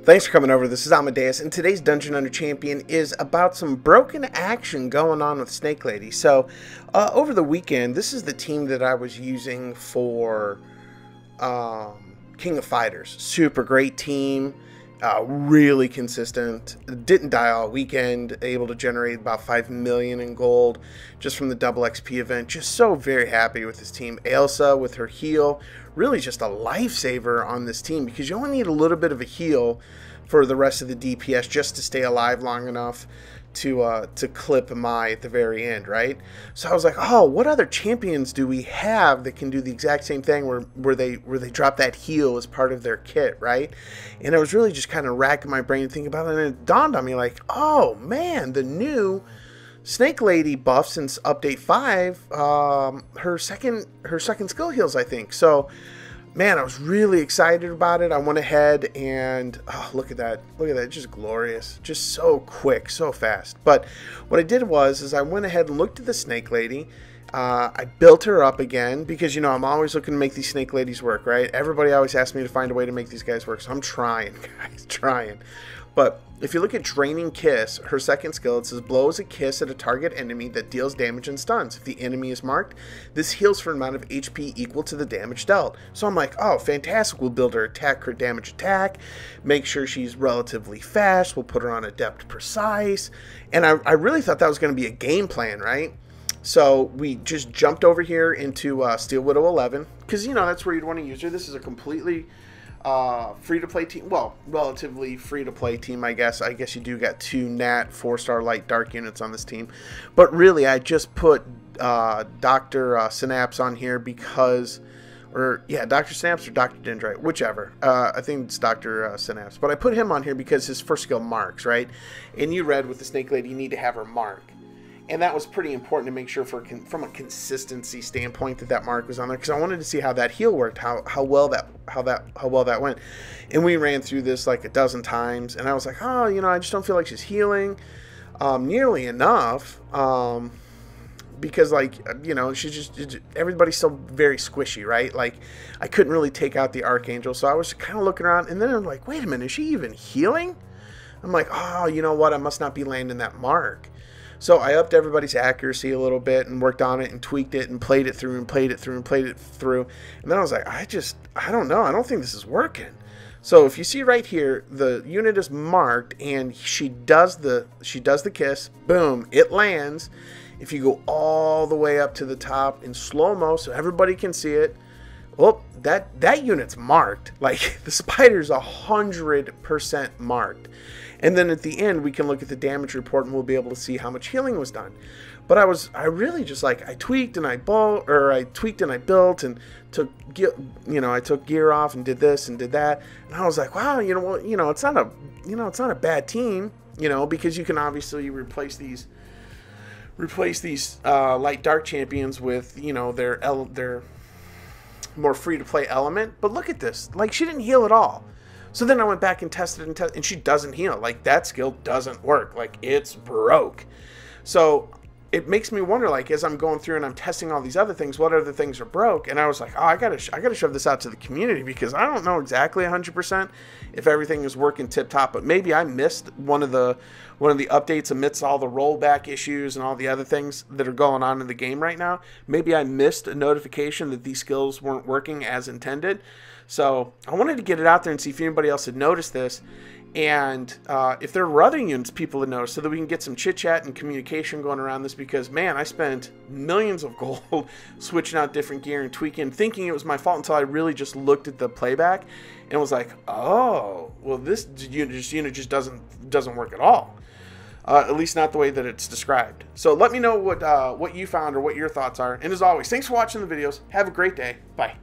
Thanks for coming over. This is Amodeus, and today's Dungeon Under Champion is about some broken action going on with Snake Lady. So, over the weekend, this is the team that I was using for King of Fighters. Super great team, really consistent. Didn't die all weekend, able to generate about 5 million in gold just from the double XP event. Just so very happy with this team. Ailsa with her heal, really just a lifesaver on this team because you only need a little bit of a heal for the rest of the DPS just to stay alive long enough to clip Mai at the very end, right? So I was like, oh, what other champions do we have that can do the exact same thing where they drop that heal as part of their kit, right? And I was really just kind of racking my brain and thinking about it, and it dawned on me like, oh man, the new Snake Lady buff since update 5, her second skill heals, I think. So man, I was really excited about it. I went ahead and look at that, just glorious, just so quick, so fast. But what I did was I went ahead and looked at the Snake Lady. I built her up again because, you know, I'm always looking to make these Snake Ladies work, right? Everybody always asks me to find a way to make these guys work, so I'm trying, guys, trying. But if you look at Draining Kiss, her second skill, it says blows a kiss at a target enemy that deals damage and stuns. If the enemy is marked, this heals for an amount of HP equal to the damage dealt. So I'm like, oh, fantastic. We'll build her attack, her damage attack, make sure she's relatively fast. We'll put her on Adept Precise. And I really thought that was going to be a game plan, right? So we just jumped over here into Steel Widow 11 because, you know, that's where you'd want to use her. This is a completely free-to-play team. Well, relatively free-to-play team, I guess. I guess you do got 2 Nat 4-star light dark units on this team. But really, I just put Dr. Synapse on here because... Dr. Synapse or Dr. Dendrite, whichever. I think it's Dr. Synapse. But I put him on here because his first skill marks, right? And you read with the Snake Lady, you need to have her mark. And that was pretty important to make sure from a consistency standpoint that mark was on there because I wanted to see how that heal worked, how well that went. And we ran through this like a dozen times, and I was like, oh, you know, I just don't feel like she's healing nearly enough because, like, you know, everybody's still very squishy, right? Like, I couldn't really take out the Archangel, so I was kind of looking around, and then I'm like, wait a minute, is she even healing? I'm like, oh, you know what? I must not be landing that mark. So I upped everybody's accuracy a little bit and worked on it and tweaked it and played it through and played it through and played it through. And then I was like, I don't know. I don't think this is working. So if you see right here, the unit is marked and she does the kiss. Boom, it lands. If you go all the way up to the top in slow-mo so everybody can see it, well, that unit's marked. Like, the spider's 100% marked. And then at the end, we can look at the damage report and we'll be able to see how much healing was done. But I really just, like, I tweaked and I built and I took gear off and did this and did that. And I was like, wow, it's not a bad team, you know, because you can obviously replace these light dark champions with, you know, their more free to play element. But look at this, like, she didn't heal at all. So then I went back and tested and she doesn't heal. Like, that skill doesn't work. Like, it's broke. So it makes me wonder, like, as I'm going through and I'm testing all these other things, what other things are broke? And I was like, oh, I gotta shove this out to the community because I don't know exactly 100% if everything is working tip top. But maybe I missed one of the updates amidst all the rollback issues and all the other things that are going on in the game right now. Maybe I missed a notification that these skills weren't working as intended. So I wanted to get it out there and see if anybody else had noticed this, and if there were other units people had noticed, so that we can get some chit chat and communication going around this. Because, man, I spent millions of gold switching out different gear and tweaking, thinking it was my fault until I really just looked at the playback and was like, oh, well, this unit just doesn't work at all. At least not the way that it's described. So let me know what you found or what your thoughts are. And as always, thanks for watching the videos. Have a great day. Bye.